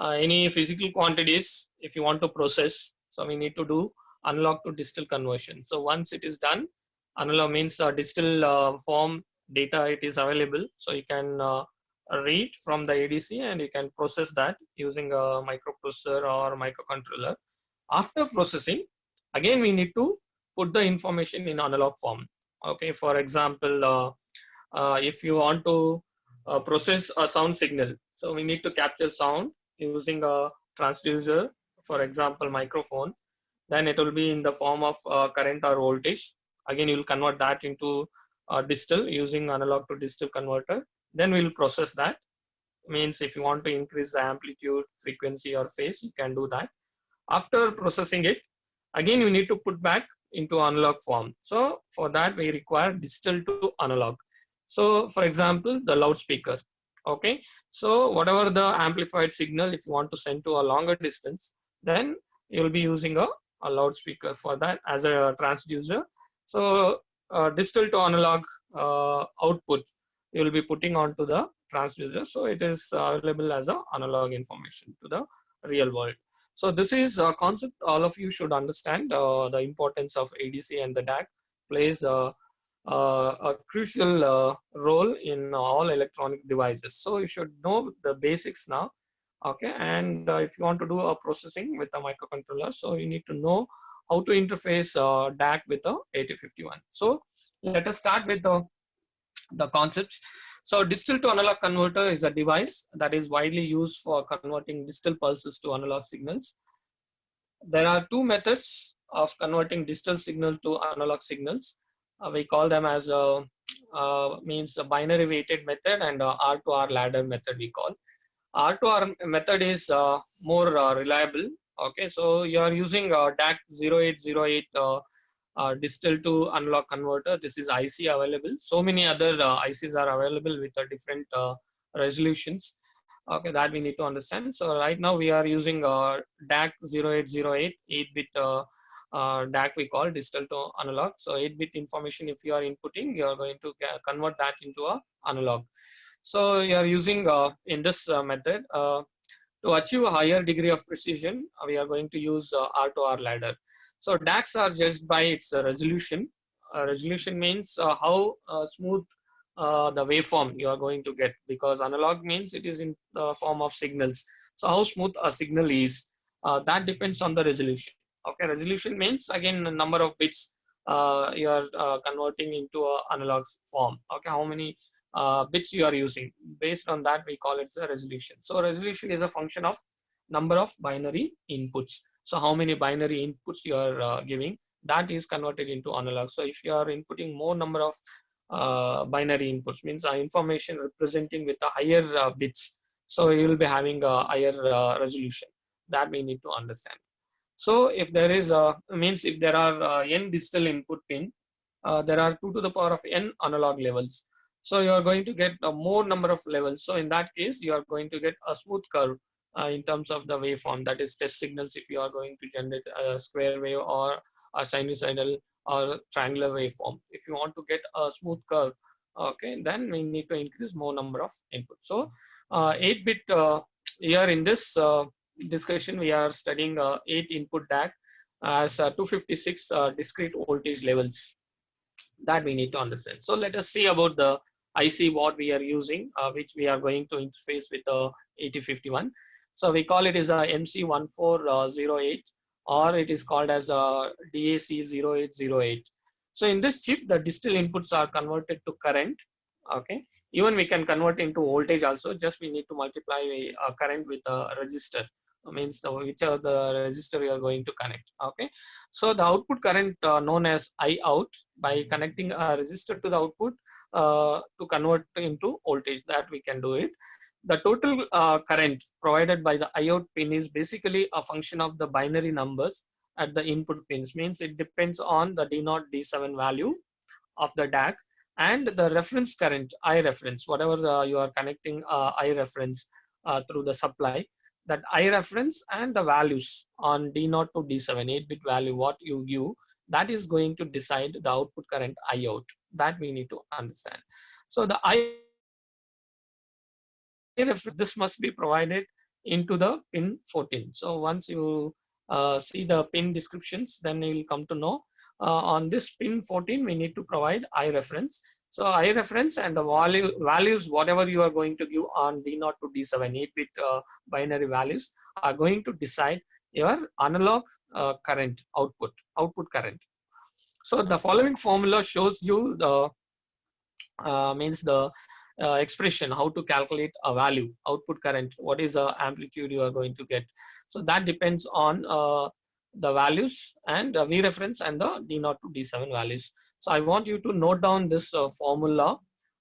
any physical quantities, if you want to process, so we need to do analog to digital conversion. So once it is done, analog means digital form data, it is available. So you can read from the ADC and you can process that using a microprocessor or microcontroller. After processing, again we need to put the information in analog form. Okay, for example, if you want to process a sound signal, so we need to capture sound using a transducer, for example microphone. Then it will be in the form of current or voltage. Again, you will convert that into digital using analog to digital converter. Then we will process that. Means if you want to increase the amplitude, frequency or phase, you can do that. After processing it, again you need to put back into analog form. So for that we require digital to analog. So for example, the loudspeaker. Okay, so whatever the amplified signal, if you want to send to a longer distance, then you will be using a loudspeaker for that as a transducer. So digital to analog output you will be putting onto the transducer, so it is available as a analog information to the real world. So this is a concept all of you should understand. The importance of ADC and the DAC plays a crucial role in all electronic devices. So you should know the basics now. Okay, and if you want to do a processing with a microcontroller, so you need to know how to interface DAC with a 8051. So let us start with the concepts. So digital to analog converter is a device that is widely used for converting digital pulses to analog signals. There are two methods of converting digital signal to analog signals. We call them as means a binary weighted method and R2R ladder method we call. R2R method is more reliable. Okay, so you are using DAC 0808 digital to analog converter. This is IC available. So many other ICs are available with different resolutions. Okay, that we need to understand. So right now we are using DAC 0808 8-bit DAC we call digital to analog. So 8-bit information if you are inputting, you are going to convert that into a analog. So you are using in this method to achieve a higher degree of precision, we are going to use R2R ladder. So DACs are judged by its resolution. Resolution means how smooth the waveform you are going to get, because analog means it is in the form of signals. So how smooth a signal is, that depends on the resolution. Okay, resolution means again the number of bits you are converting into an analog form. Okay, how many bits you are using. Based on that, we call it the resolution. So resolution is a function of number of binary inputs. So how many binary inputs you are giving, that is converted into analog. So if you are inputting more number of binary inputs, means information representing with a higher bits, so you will be having a higher resolution. That we need to understand. So if there is means if there are n digital input pin, there are 2 to the power of n analog levels. So you are going to get a more number of levels. So in that case, you are going to get a smooth curve in terms of the waveform, that is test signals. If you are going to generate a square wave or a sinusoidal or triangular waveform, if you want to get a smooth curve, okay, then we need to increase more number of inputs. So 8-bit here in this discussion, we are studying 8 input DAC as 256 discrete voltage levels, that we need to understand. So let us see about the IC what we are using, which we are going to interface with the 8051. So we call it as a MC1408, or it is called as a DAC 0808. So in this chip, the digital inputs are converted to current. Okay, even we can convert into voltage also. Just we need to multiply a current with a resistor. Means which are the resistor you are going to connect. Okay, so the output current known as I out, by connecting a resistor to the output to convert into voltage, that we can do it. The total current provided by the I out pin is basically a function of the binary numbers at the input pins. Means it depends on the D0 D7 value of the DAC and the reference current I reference, whatever you are connecting I reference through the supply. That I reference and the values on D0 to D7 8-bit value what you give, that is going to decide the output current I out. That we need to understand. So the I reference, this must be provided into the pin 14. So once you see the pin descriptions, then you will come to know on this pin 14 we need to provide I reference. So I reference and the values whatever you are going to give on D0 to D7 8-bit binary values are going to decide your analog current output current. So the following formula shows you the means the expression how to calculate a value output current, what is the amplitude you are going to get. So that depends on the values and V reference and the D0 to D7 values. So I want you to note down this formula.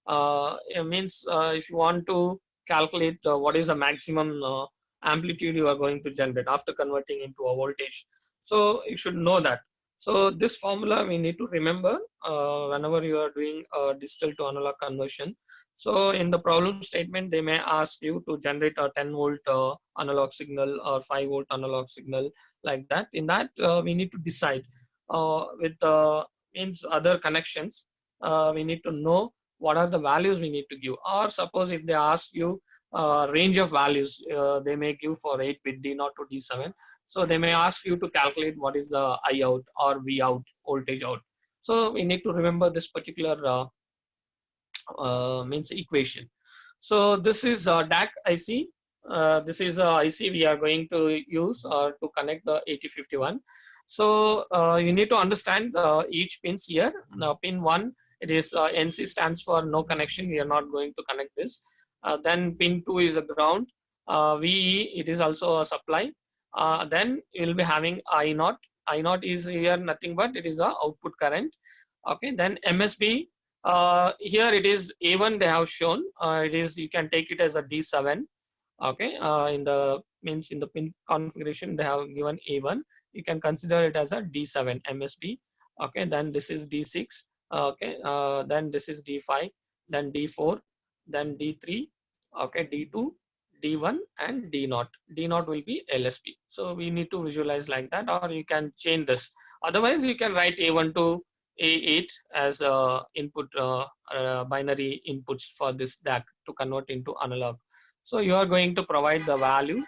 It means if you want to calculate what is the maximum amplitude you are going to generate after converting into a voltage, so you should know that. So this formula we need to remember whenever you are doing a digital to analog conversion. So in the problem statement, they may ask you to generate a 10 volt analog signal or 5 volt analog signal like that. In that, we need to decide with means other connections. We need to know what are the values we need to give. Or suppose if they ask you range of values, they may give for 8-bit D0 to D7. So they may ask you to calculate what is the I out or V out, voltage out. So we need to remember this particular means equation. So this is DAC IC. This is IC we are going to use to connect the 8051. So you need to understand each pins here. Pin 1, it is NC stands for no connection. We are not going to connect this. Then pin 2 is a ground. VE, it is also a supply. Then you will be having I0. I0 is here nothing but it is a output current. Okay. Then MSB, here it is A1 they have shown. It is, you can take it as a D7. Okay. In the means in the pin configuration they have given A1. You can consider it as a D7 MSB. Okay. Then this is D6. Okay. Then this is D5. Then D4. Then D3. Okay. D2. D1 and D0. D0 will be LSB. So we need to visualize like that, or you can change this. Otherwise, you can write A1 to A8 as input binary inputs for this DAC to convert into analog. So you are going to provide the value,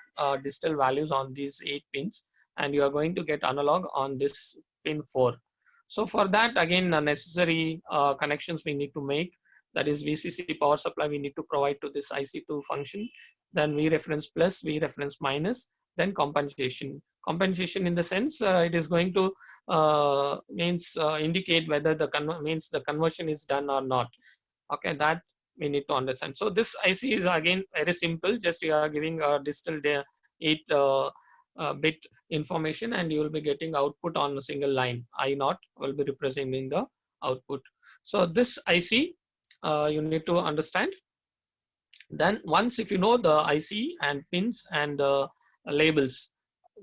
digital values on these 8 pins, and you are going to get analog on this pin 4. So for that, again, necessary connections we need to make. That is VCC power supply we need to provide to this IC2 function. Then V reference plus, V reference minus, then compensation. Compensation in the sense it is going to indicate whether the conversion is done or not. Okay, that we need to understand. So this IC is again very simple. Just you are giving a digital 8-bit information, and you will be getting output on a single line. I0 will be representing the output. So this IC you need to understand. Then once if you know the IC and pins and labels,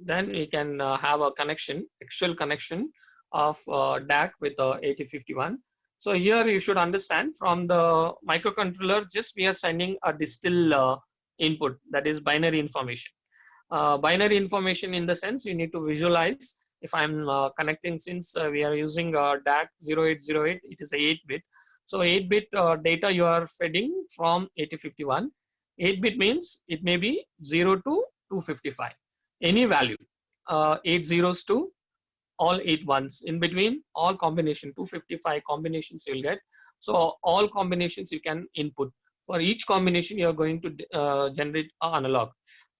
then you can have a connection, actual connection of DAC with 8051. So here you should understand from the microcontroller, just we are sending a digital input, that is binary information. Binary information in the sense you need to visualize. If I'm connecting, since we are using DAC 0808, it is 8-bit. So 8-bit data you are feeding from 8051. 8-bit means it may be 0 to 255. Any value. 8 zeros to all 8 ones. In between, all combination, 255 combinations you'll get. So all combinations you can input. For each combination, you are going to generate an analog.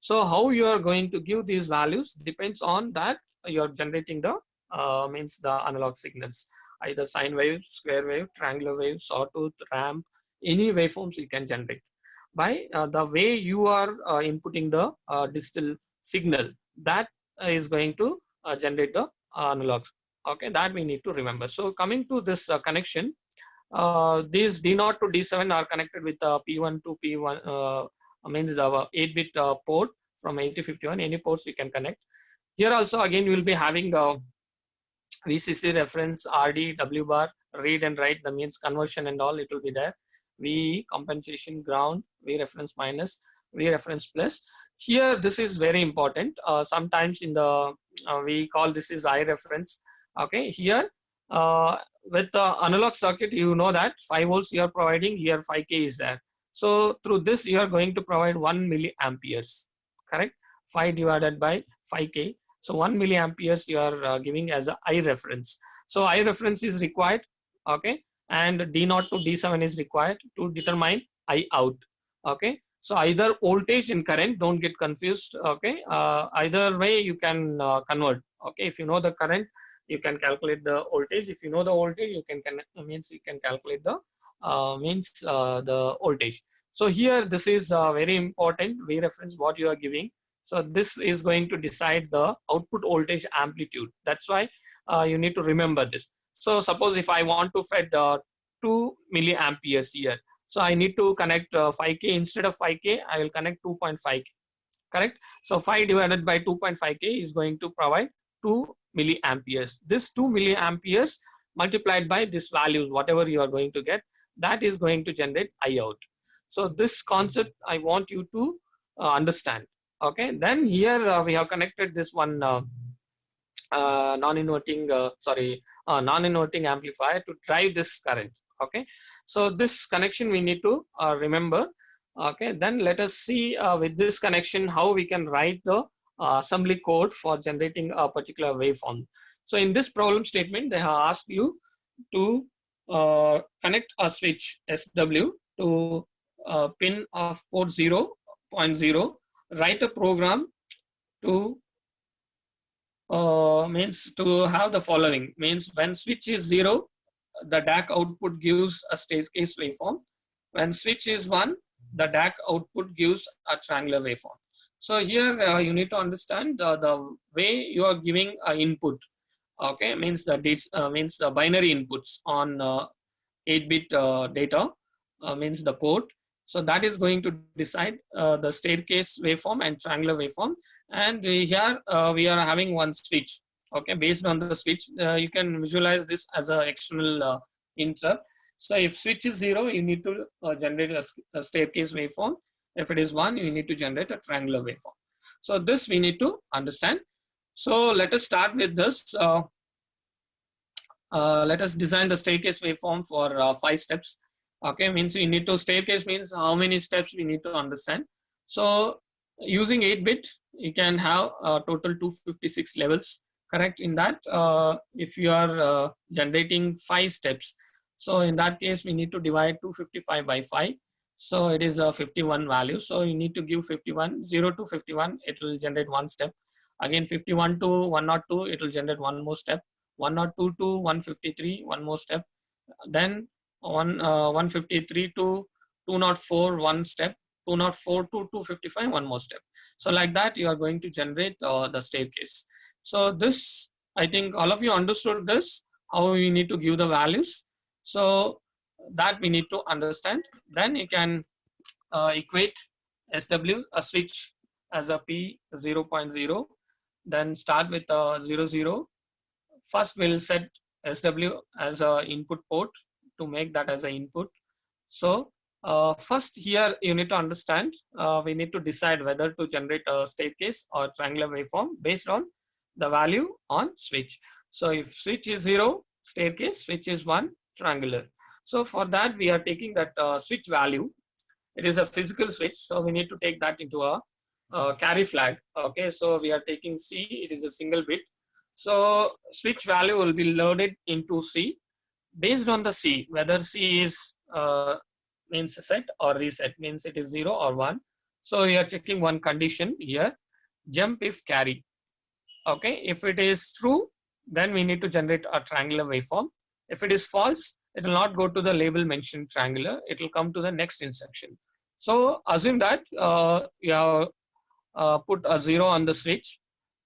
So how you are going to give these values depends on that you are generating the the analog signals. Either sine wave, square wave, triangular wave, sawtooth, ramp, any waveforms you can generate. By the way you are inputting the digital signal, that is going to generate the analogs. Okay, that we need to remember. So coming to this connection, these D0 to D7 are connected with P1 to P1, means the 8-bit port from 8051. Any ports you can connect. Here also again we will be having VCC reference, RD, W bar, read and write, that means conversion and all, it will be there. V compensation, ground, V reference minus, V reference plus. Here this is very important. Sometimes in the we call this is I reference. Okay, here with the analog circuit, you know that 5 volts you are providing, here 5K is there. So through this you are going to provide 1 milliamperes. correct? 5 divided by 5k. So 1 milliamperes you are giving as a I reference. So I reference is required, okay, and D0 to D7 is required to determine I out, okay. So either voltage and current, don't get confused, okay. Either way you can convert, okay. If you know the current, you can calculate the voltage. If you know the voltage, you can means you can calculate the the voltage. So here this is very important. V reference what you are giving. So this is going to decide the output voltage amplitude. That's why you need to remember this. So suppose if I want to fed 2 milliamperes here, so I need to connect 5k. Instead of 5k, I will connect 2.5k. Correct? So 5 divided by 2.5k is going to provide 2 milliamperes. This 2 milliamperes multiplied by this values, whatever you are going to get, that is going to generate I out. So this concept I want you to understand. Okay. Then here we have connected this one non-inverting amplifier to drive this current. Okay. So this connection we need to remember. Okay. Then let us see with this connection how we can write the assembly code for generating a particular waveform. So in this problem statement, they have asked you to connect a switch SW to pin of port 0.0, write a program to means to have the following. Means when switch is 0, the DAC output gives a staircase waveform. When switch is 1, the DAC output gives a triangular waveform. So here you need to understand the way you are giving input. Okay, means the binary inputs on 8-bit data, means the port. So that is going to decide the staircase waveform and triangular waveform. And here we are having one switch. Okay, based on the switch, you can visualize this as an external interrupt. So if switch is 0, you need to generate a staircase waveform. If it is 1, you need to generate a triangular waveform. So this we need to understand. So let us start with this. Let us design the staircase waveform for 5 steps. Okay, means we need to, staircase means how many steps we need to understand. So using 8-bit, you can have total 256 levels. Correct? In that, if you are generating 5 steps, so in that case, we need to divide 255 by 5. So it is a 51 value. So you need to give 51, 0 to 51, it will generate 1 step. Again, 51 to 102, it will generate 1 more step. 102 to 153, 1 more step. Then 153 to 204, 1 step. 204 to 255, 1 more step. So like that, you are going to generate the staircase. So this, I think all of you understood this, how we need to give the values. So that we need to understand. Then you can equate SW, a switch as a P 0.0, then start with 00. First we'll set SW as a input port to make that as an input. So first here you need to understand, we need to decide whether to generate a staircase or triangular waveform based on the value on switch. So if switch is 0, staircase, switch is 1, triangular. So for that we are taking that switch value. It is a physical switch, so we need to take that into a carry flag. Okay, so we are taking C, it is a single bit. So switch value will be loaded into C. Based on the C, whether C is means set or reset, means it is 0 or 1. So we are checking one condition here, jump if carry. Okay, if it is true, then we need to generate a triangular waveform. If it is false, it will not go to the label mentioned triangular, it will come to the next instruction. So assume that you have put a 0 on the switch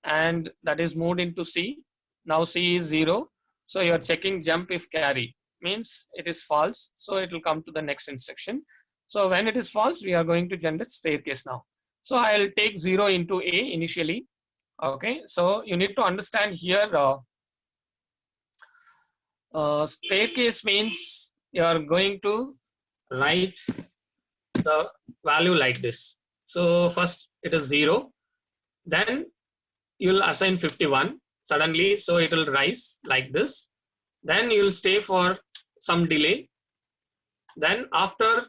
and that is moved into C. Now C is 0. So you are checking jump if carry, means it is false. So it will come to the next instruction. So when it is false, we are going to generate staircase now. So I'll take 0 into A initially. Okay, so you need to understand here staircase means you are going to write the value like this. So first it is 0, then you will assign 51 suddenly, so it will rise like this. Then you will stay for some delay. Then after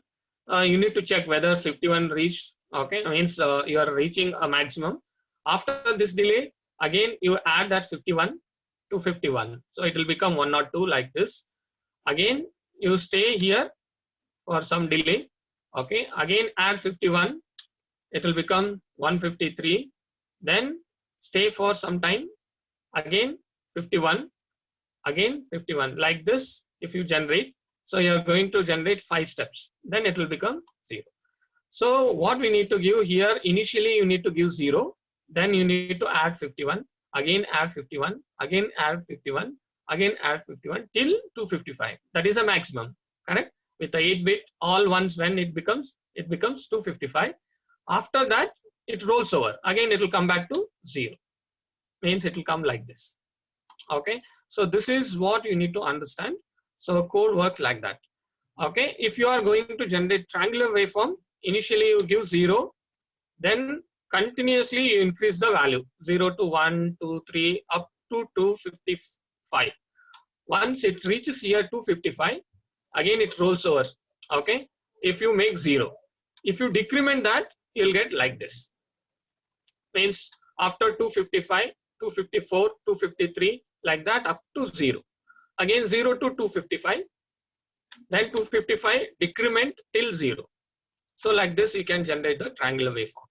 you need to check whether 51 reached Okay, means you are reaching a maximum. After this delay, again you add that 51 to 51. So it will become 102 like this. Again, you stay here for some delay. Okay, again add 51. It will become 153. Then stay for some time. Again 51. Again 51. Like this, if you generate, so you are going to generate 5 steps. Then it will become 0. So what we need to give here, initially you need to give 0, then you need to add 51, again add 51, again add 51, again add 51 till 255. That is a maximum, correct? With the 8-bit, all once when it becomes 255. After that, it rolls over. Again, it will come back to 0. Means it will come like this. Okay. So this is what you need to understand. So code work like that. Okay. If you are going to generate triangular waveform, initially you give 0, then continuously you increase the value 0 to 1, 2, 3 up to 255. Once it reaches here 255, again it rolls over. Okay, if you make 0, if you decrement that, you'll get like this. Means after 255, 254, 253, like that up to 0. Again 0 to 255, then 255 decrement till 0. So like this, you can generate the triangular waveform.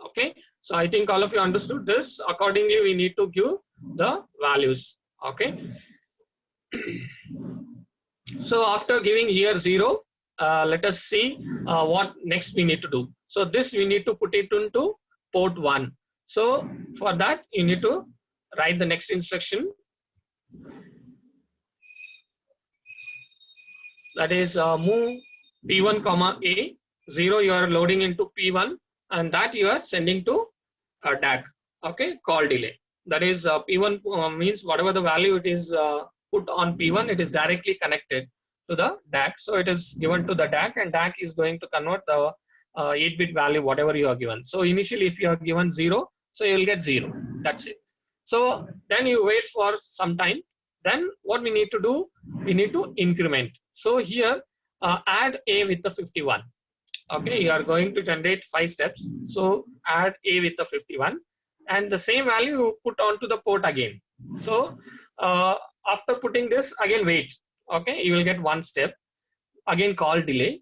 Okay. So I think all of you understood this. Accordingly, we need to give the values. Okay. So after giving here 0, let us see what next we need to do. So this we need to put it into port 1. So for that, you need to write the next instruction. That is move P1 comma A. 0 you are loading into P1, and that you are sending to DAC. Okay, call delay. That is P1 means whatever the value it is put on P1, it is directly connected to the DAC. So it is given to the DAC, and DAC is going to convert the 8-bit value whatever you are given. So initially, if you are given 0, so you will get 0. That's it. So then you wait for some time. Then what we need to do, we need to increment. So here add A with the 51. Okay, you are going to generate 5 steps. So add A with the 51, and the same value you put onto the port again. So after putting this, again wait. Okay, you will get 1 step. Again call delay.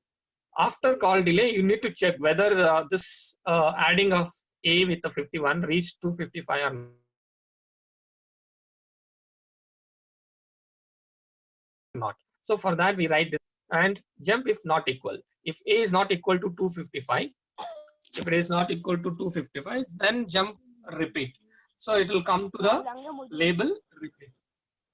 After call delay, you need to check whether this adding of A with the 51 reached 255 or not. So for that, we write this and jump if not equal. If A is not equal to 255, if it is not equal to 255, then jump repeat. So it will come to the label repeat.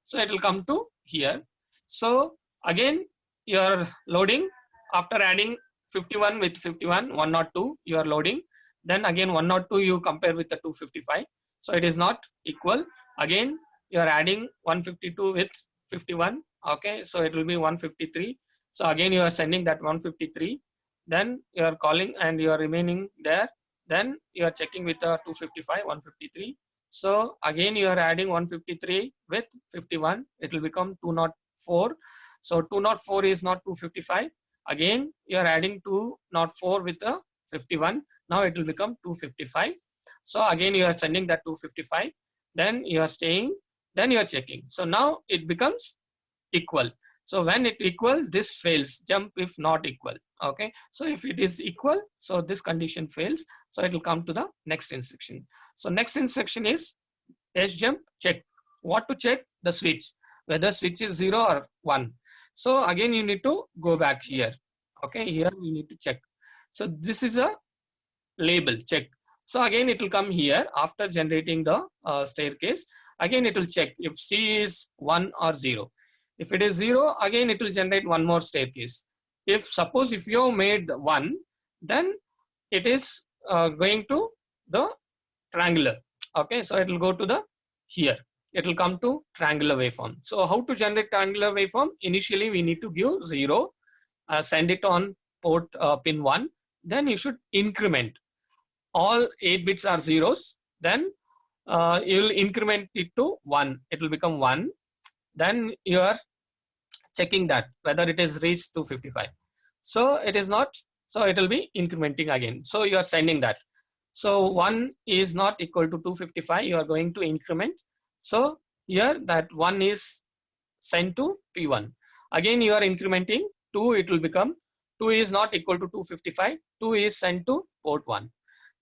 So it will come to here. So again, you are loading. After adding 51 with 51, 102, you are loading. Then again 102 you compare with the 255. So it is not equal. Again, you are adding 152 with 51. Okay, so it will be 153. So again you are sending that 153. Then you are calling and you are remaining there. Then you are checking with the 255, 153. So again you are adding 153 with 51. It will become 204. So 204 is not 255. Again you are adding 204 with the 51. Now it will become 255. So again you are sending that 255. Then you are staying. Then you are checking. So now it becomes equal. So when it equal, this fails. Jump if not equal. Okay. So if it is equal, so this condition fails. So it will come to the next instruction. So next instruction is sjump check. What to check? The switch. Whether switch is 0 or 1. So again you need to go back here. Okay. Here we need to check. So this is a label check. So again it will come here after generating the staircase. Again it will check if C is 1 or 0. If it is 0, again it will generate one more staircase. If suppose if you made 1, then it is going to the triangular. Okay, so it will go to the here. It will come to triangular waveform. So how to generate triangular waveform? Initially we need to give 0, send it on port pin 1. Then you should increment. All 8 bits are zeros. Then you will increment it to 1. It will become 1. Then you are checking that whether it is reached 255. So it is not So it will be incrementing again. So you are sending that. So 1 is not equal to 255. You are going to increment. So here that 1 is sent to P1. Again you are incrementing 2. It will become 2 is not equal to 255. 2 is sent to port 1.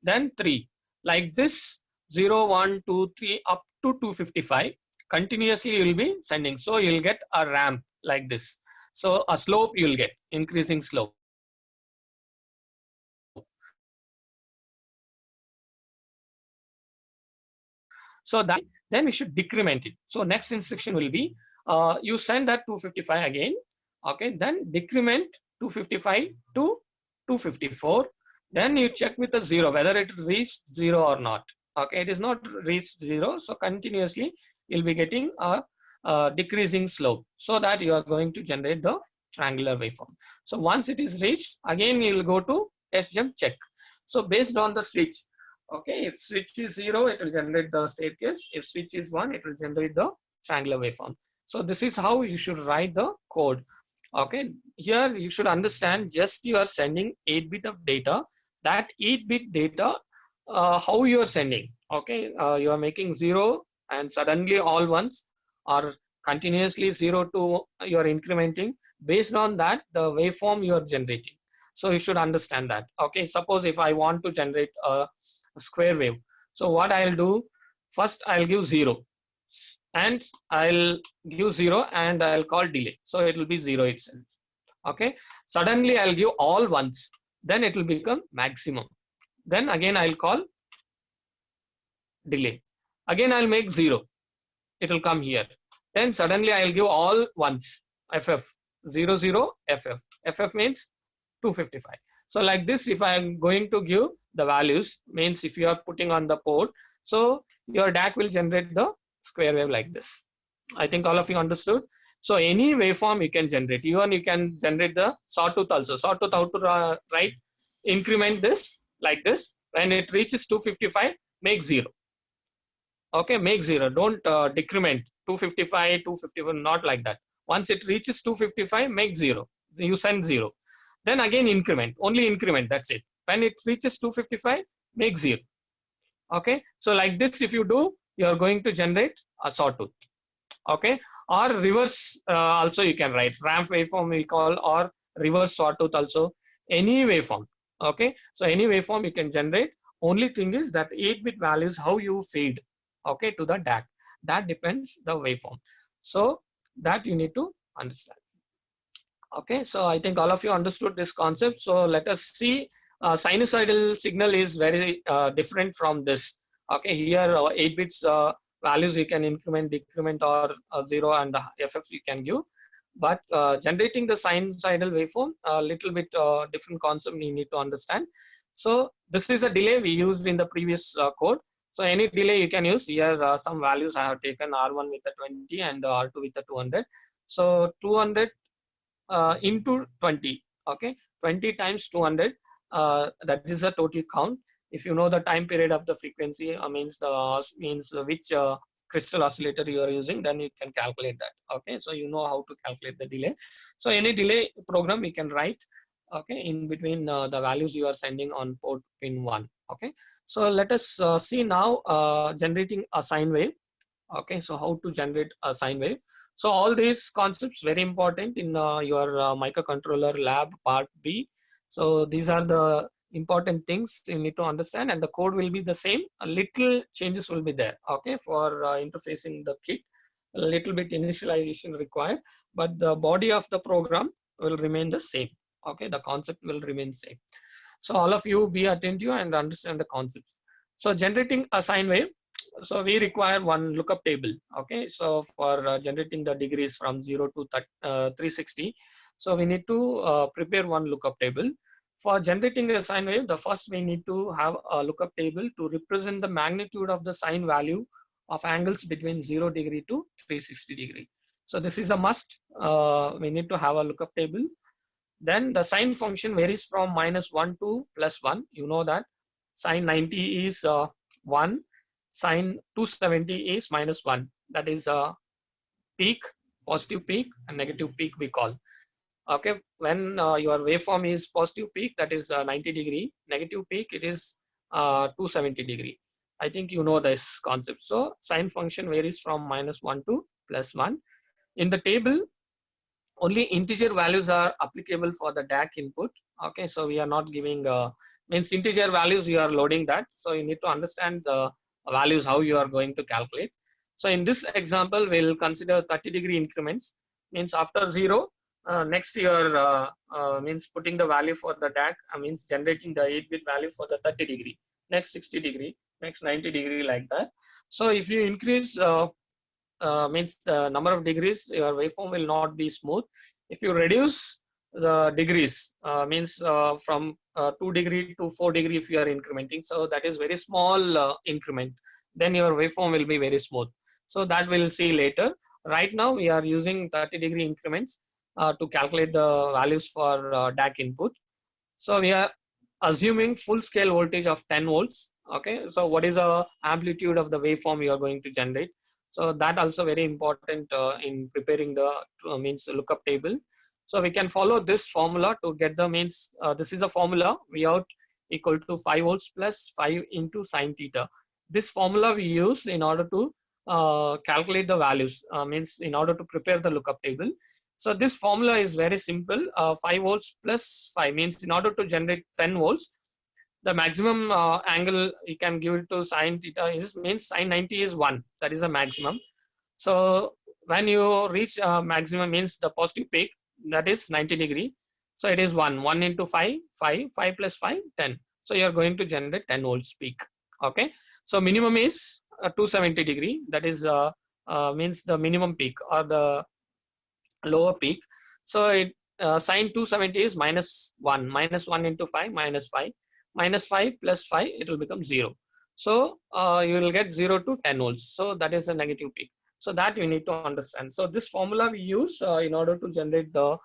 Then 3. Like this 0, 1, 2, 3 up to 255. Continuously you will be sending. So you will get a ramp like this. So a slope you will get, increasing slope. So that then we should decrement it. So next instruction will be you send that 255 again. Okay, then decrement 255 to 254. Then you check with the 0 whether it reached 0 or not. Okay, it is not reached 0. So continuously you'll be getting a decreasing slope, so that you are going to generate the triangular waveform. So once it is reached, again you will go to SGEM check. So based on the switch, okay, if switch is 0, it will generate the staircase. If switch is 1, it will generate the triangular waveform. So this is how you should write the code. Okay, here you should understand, just you are sending 8-bit of data. That 8-bit data, how you are sending. Okay, you are making 0 and suddenly all ones, or continuously 0 to you are incrementing. Based on that, the waveform you are generating. So you should understand that. Okay, suppose if I want to generate a square wave. So what I'll do, first I'll give 0 and I'll give 0 and I'll call delay. So it will be 0 itself. Okay, suddenly I'll give all ones, then it will become maximum. Then again I'll call delay. Again I'll make 0. It will come here. Then suddenly I'll give all ones, FF 0 0 FF. FF means 255. So like this, if I am going to give the values, means if you are putting on the port, so your DAC will generate the square wave like this. I think all of you understood. So any waveform you can generate. Even you can generate the sawtooth also. Sawtooth, how to write? Increment this like this. When it reaches 255, make 0. Okay, make 0. Don't decrement 255, 251, not like that. Once it reaches 255, make 0. You send 0. Then again increment, only increment, that's it. When it reaches 255, make 0. Okay, so like this, if you do, you are going to generate a sawtooth. Okay, or reverse also you can write. Ramp waveform we call, or reverse sawtooth also. Any waveform. Okay, so any waveform you can generate. Only thing is that 8-bit values, how you feed, okay, to the DAC. That depends the waveform. So that you need to understand. Okay, so I think all of you understood this concept. So let us see. Sinusoidal signal is very different from this. Okay, here 8 bits values you can increment, decrement, or 0 and FF you can give. But generating the sinusoidal waveform, a little bit different concept you need to understand. So this is a delay we used in the previous code. So any delay you can use. Here some values I have taken, R1 with the 20 and R2 with the 200. So 200 into 20, okay, 20 times 200, that is the total count. If you know the time period of the frequency, means which crystal oscillator you are using, then you can calculate that. Okay, so you know how to calculate the delay. So any delay program you can write, okay, in between the values you are sending on port pin 1. Okay, so let us see now generating a sine wave. Okay, so how to generate a sine wave. So all these concepts very important in your microcontroller lab part B. So these are the important things you need to understand, and the code will be the same. A little changes will be there. Okay, for interfacing the kit, a little bit initialization required, but the body of the program will remain the same. Okay, the concept will remain same. So all of you be attentive and understand the concepts. So generating a sine wave. So we require one lookup table. Okay, so for generating the degrees from 0 to 360, so we need to prepare one lookup table. For generating a sine wave, the first we need to have a lookup table to represent the magnitude of the sine value of angles between 0 degree to 360 degree. So this is a must. We need to have a lookup table. Then the sine function varies from -1 to +1. You know that sine 90 is 1. Sine 270 is -1. That is a peak, positive peak, and negative peak we call. Okay, when your waveform is positive peak, that is 90 degree, negative peak, it is 270 degree. I think you know this concept. So sine function varies from -1 to +1. In the table, only integer values are applicable for the DAC input. Okay, so we are not giving means integer values, you are loading that. So you need to understand the values, how you are going to calculate. So in this example, we'll consider 30-degree increments. Means after 0, next year means putting the value for the DAC, means generating the 8-bit value for the 30-degree, next 60-degree, next 90-degree, like that. So if you increase means the number of degrees, your waveform will not be smooth. If you reduce the degrees, means from 2 degree to 4 degree, if you are incrementing, so that is very small increment, then your waveform will be very smooth. So that we'll see later. Right now we are using 30-degree increments to calculate the values for DAC input. So we are assuming full scale voltage of 10 volts. Okay, so what is the amplitude of the waveform you are going to generate? So that also very important in preparing the means lookup table. So we can follow this formula to get the means. This is a formula, V out equal to 5 volts plus 5 into sine theta. This formula we use in order to calculate the values, means in order to prepare the lookup table. So this formula is very simple. 5 volts plus 5 means in order to generate 10 volts, the maximum angle you can give it to sine theta is means sine 90 is 1. That is a maximum. So when you reach maximum means the positive peak, that is 90 degree. So it is 1. 1 into 5, 5. 5 plus 5, 10. So you are going to generate 10 volts peak. Okay. So minimum is 270 degree. That is means the minimum peak or the lower peak. So it sine 270 is -1. -1 into 5, -5. -5 plus 5, it will become 0. So you will get 0 to 10 volts. So that is a negative peak. So that you need to understand. So this formula we use in order to generate the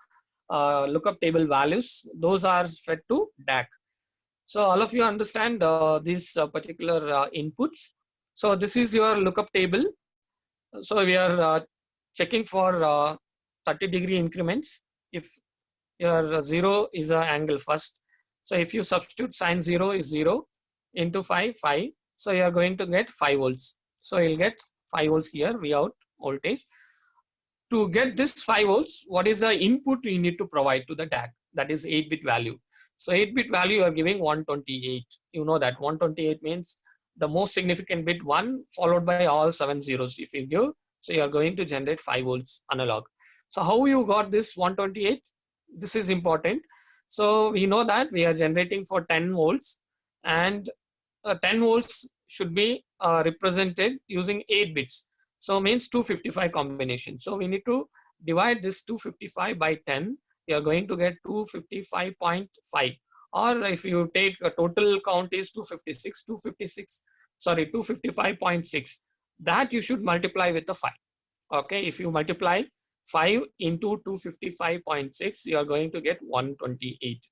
lookup table values. Those are fed to DAC. So all of you understand these particular inputs. So this is your lookup table. So we are checking for 30-degree increments. If your 0 is an angle first, so if you substitute sine 0 is 0 into 5, 5. So you are going to get 5 volts. So you'll get 5 volts here, V out voltage. To get this 5 volts, what is the input you need to provide to the DAC? That is 8-bit value. So 8-bit value you are giving 128. You know that 128 means the most significant bit 1 followed by all 7 zeros. If you give, so you are going to generate 5 volts analog. So how you got this 128? This is important. So we know that we are generating for 10 volts and 10 volts should be represented using 8 bits. So means 255 combination. So we need to divide this 255 by 10. You are going to get 255.5. Or if you take a total count is 255.6. That you should multiply with the 5. Okay, if you multiply 5 into 255.6, you are going to get 128.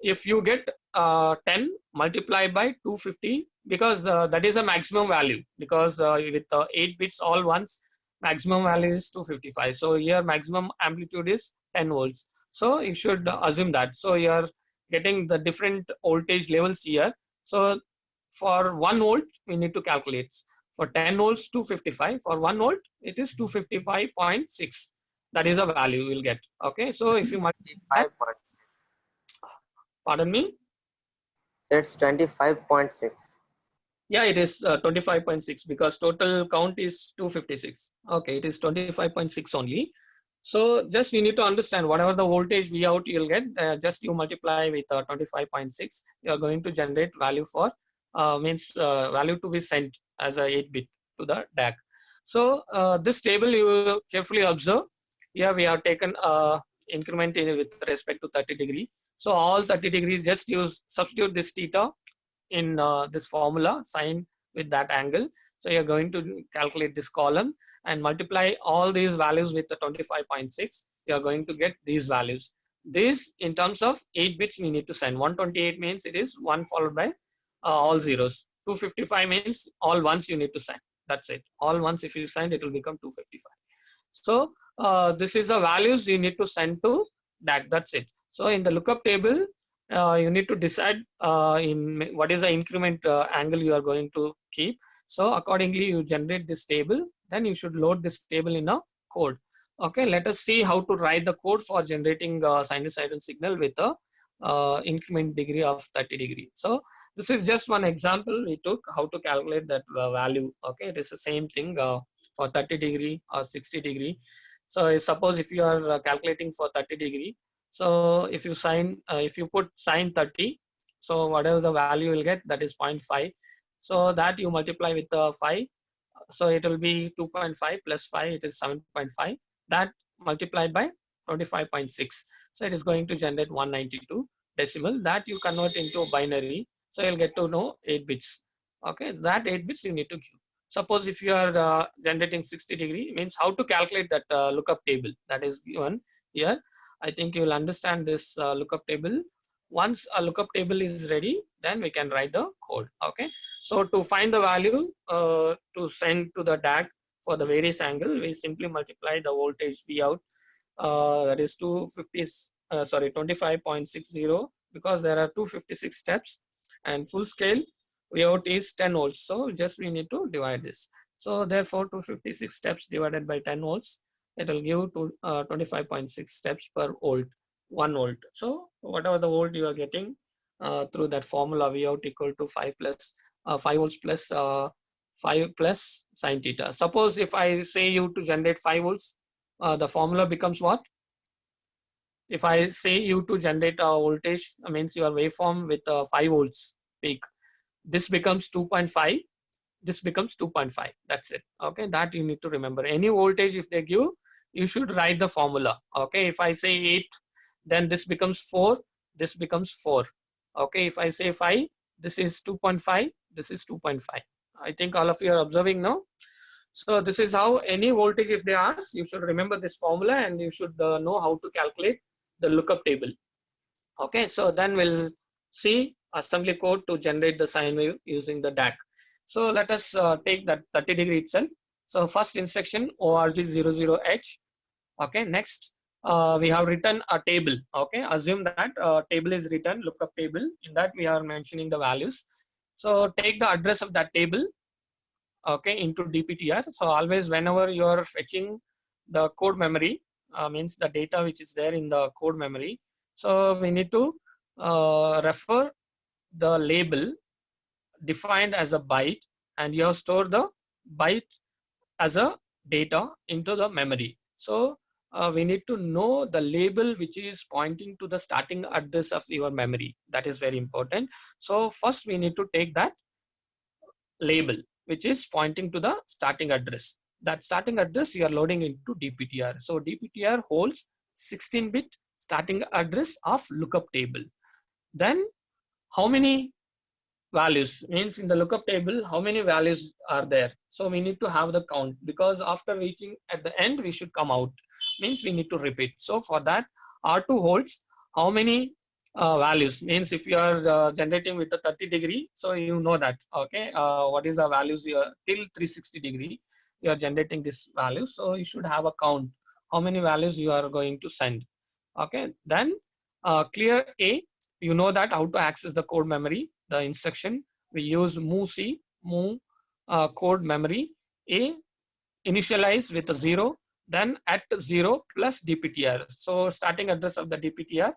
If you get 10 multiplied by 250, because that is a maximum value, because with 8 bits all once, maximum value is 255. So here maximum amplitude is 10 volts. So you should assume that. So you are getting the different voltage levels here. So for 1 volt, we need to calculate. For 10 volts, 255. For 1 volt, it is 255.6. That is a value you will get. Okay, so if you multiply, 25.6. Pardon me? So it's 25.6. Yeah, it is 25.6 because total count is 256. Okay, it is 25.6 only. So just you need to understand whatever the voltage V out you'll get, just you multiply with 25.6. You are going to generate value for means value to be sent as a 8-bit to the DAC. So this table you carefully observe. Here we have taken increment with respect to 30 degree. So all 30 degrees, just use substitute this theta in this formula, sine with that angle. So you're going to calculate this column and multiply all these values with the 25.6. You're going to get these values. This in terms of 8 bits we need to send. 128 means it is 1 followed by all zeros. 255 means all ones you need to send. That's it. All ones if you send, it will become 255. So this is the values you need to send to DAC. That's it. So in the lookup table, you need to decide in what is the increment angle you are going to keep. So accordingly, you generate this table. Then you should load this table in a code. Okay, let us see how to write the code for generating sinusoidal signal with a increment degree of 30 degree. So this is just one example we took how to calculate that value. Okay, it is the same thing for 30 degree or 60 degree. So suppose if you are calculating for 30 degree, so if you put sine 30, so whatever the value you will get, that is 0.5. So that you multiply with 5, so it will be 2.5 plus 5, it is 7.5. That multiplied by 25.6, so it is going to generate 192 decimal. That you convert into binary, so you'll get to know 8 bits. Okay, that 8 bits you need to give. Suppose if you are generating 60 degree, means how to calculate that lookup table, that is given here. I think you will understand this lookup table. Once a lookup table is ready, then we can write the code. Okay, so to find the value to send to the DAC for the various angle, we simply multiply the voltage V out, that is 25.60, because there are 256 steps, and full scale V out is 10 volts. So just we need to divide this. So therefore 256 steps divided by 10 volts, it will give to 25.6 steps per volt, 1 volt. So whatever the volt you are getting through that formula, V out equal to 5 volts plus 5 plus sine theta. Suppose if I say you to generate 5 volts, the formula becomes what? If I say you to generate a voltage, means your waveform with 5 volts peak, this becomes 2.5, this becomes 2.5. That's it. Okay, that you need to remember. Any voltage if they give, you should write the formula. Okay, if I say 8, then this becomes 4, this becomes 4. Okay, if I say 5, this is 2.5, this is 2.5. I think all of you are observing now. So this is how any voltage if they ask, you should remember this formula, and you should know how to calculate the lookup table. Okay, so then we'll see assembly code to generate the sine wave using the DAC. So let us take that 30 degree itself. So first instruction ORG00H. Okay, next we have written a table. Okay, assume that table is written, lookup table. In that we are mentioning the values. So take the address of that table, okay, into DPTR. So always whenever you are fetching the code memory, means the data which is there in the code memory, so we need to refer the label defined as a byte, and you have stored the byte as a data into the memory. So we need to know the label which is pointing to the starting address of your memory. That is very important. So first we need to take that label which is pointing to the starting address. That starting address you are loading into DPTR. So DPTR holds 16-bit starting address of lookup table. Then how many values, means in the lookup table how many values are there? So we need to have the count, because after reaching at the end we should come out, means we need to repeat. So for that R2 holds how many values, means if you are generating with a 30 degree, so you know that, okay, what is the values here till 360 degree you are generating this value. So you should have a count how many values you are going to send. Okay, then clear A, you know that how to access the code memory. The instruction we use move C, move code memory A, initialize with a 0, then at 0 plus DPTR. So starting address of the DPTR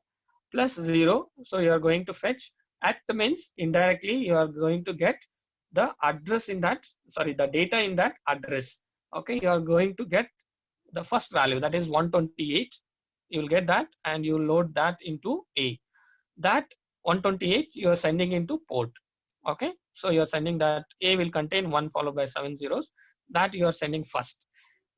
plus 0. So you are going to fetch at, means indirectly you are going to get the address in that, sorry, the data in that address. Okay, you are going to get the first value, that is 128. You will get that and you load that into A. That 128 you are sending into port. Okay, so you are sending that A will contain 1 followed by 7 zeros, that you are sending first.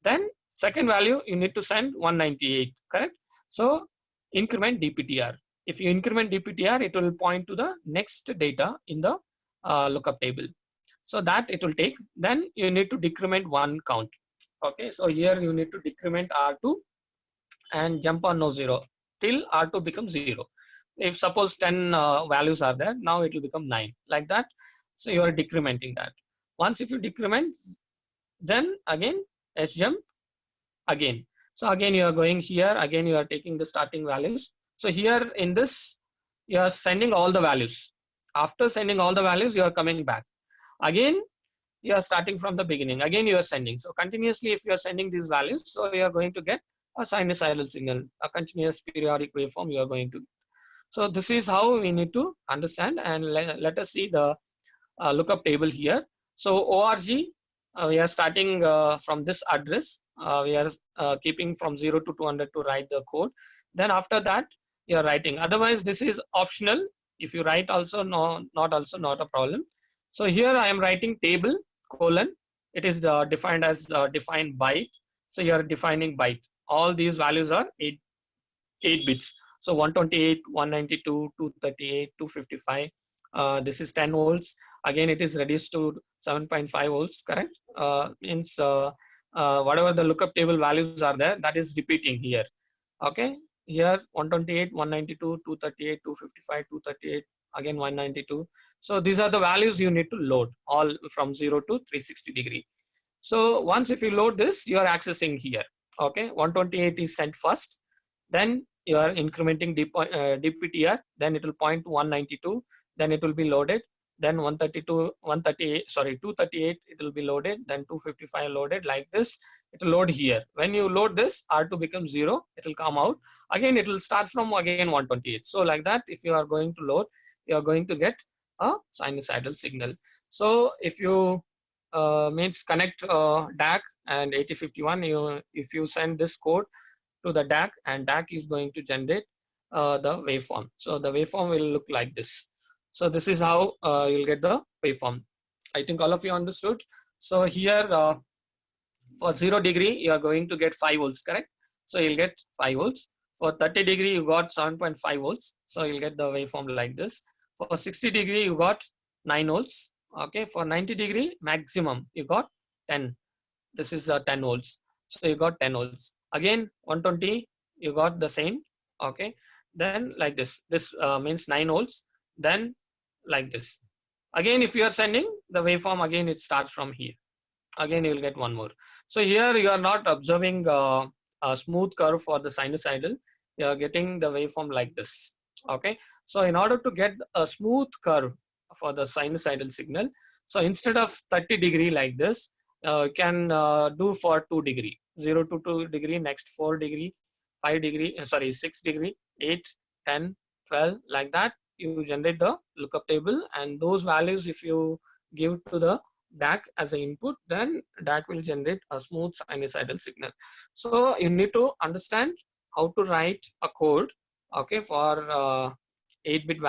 Then second value you need to send 198, correct? So increment DPTR. If you increment DPTR, it will point to the next data in the lookup table. So that it will take. Then you need to decrement one count. Okay, so here you need to decrement R2 and jump on no 0 till R2 becomes 0. If suppose 10 values are there, now it will become 9, like that. So you are decrementing that. Once if you decrement, then again S jump again. So again, you are going here. Again, you are taking the starting values. So here in this, you are sending all the values. After sending all the values, you are coming back. Again, you are starting from the beginning. Again, you are sending. So continuously, if you are sending these values, so you are going to get a sinusoidal signal, a continuous periodic waveform you are going to. So this is how we need to understand, and let us see the lookup table here. So org, we are starting from this address. We are keeping from 0 to 200 to write the code. Then after that, you are writing. Otherwise, this is optional. If you write also, no, not also not a problem. So here I am writing table colon. It is defined as defined byte. So you are defining byte. All these values are 8 bits. So 128, 192, 238, 255. This is 10 volts. Again, it is reduced to 7.5 volts, correct? Means whatever the lookup table values are there, that is repeating here. Okay, here 128, 192, 238, 255, 238, again 192. So these are the values you need to load, all from 0 to 360 degree. So once if you load this, you are accessing here. Okay, 128 is sent first, then you are incrementing DPTR, then it will point to 192, then it will be loaded, then 132, 138, sorry, 238, it will be loaded, then 255 loaded, like this. It will load here. When you load this, R2 becomes 0, it will come out. Again, it will start from again 128. So like that, if you are going to load, you are going to get a sinusoidal signal. So if you means connect DAC and 8051, if you send this code to the DAC, and DAC is going to generate the waveform. So the waveform will look like this. So this is how you'll get the waveform. I think all of you understood. So here for 0 degree, you are going to get 5 volts, correct? So you'll get 5 volts. For 30 degree, you got 7.5 volts. So you'll get the waveform like this. For 60 degree, you got 9 volts. Okay, for 90 degree maximum, you got 10. This is 10 volts. So you got 10 volts. Again, 120, you got the same. Okay, then like this. This means 9 volts. Then like this. Again, if you are sending the waveform, again it starts from here. Again, you will get one more. So here you are not observing a smooth curve for the sinusoidal. You are getting the waveform like this. Okay. So in order to get a smooth curve for the sinusoidal signal, so instead of 30 degree like this, you can do for 2 degree, 0 to 2 degree, next 4 degree, 5 degree, sorry, 6 degree, 8, 10, 12, like that. You generate the lookup table, and those values, if you give to the DAC as an input, then DAC will generate a smooth sinusoidal signal. So you need to understand how to write a code, okay, for 8-bit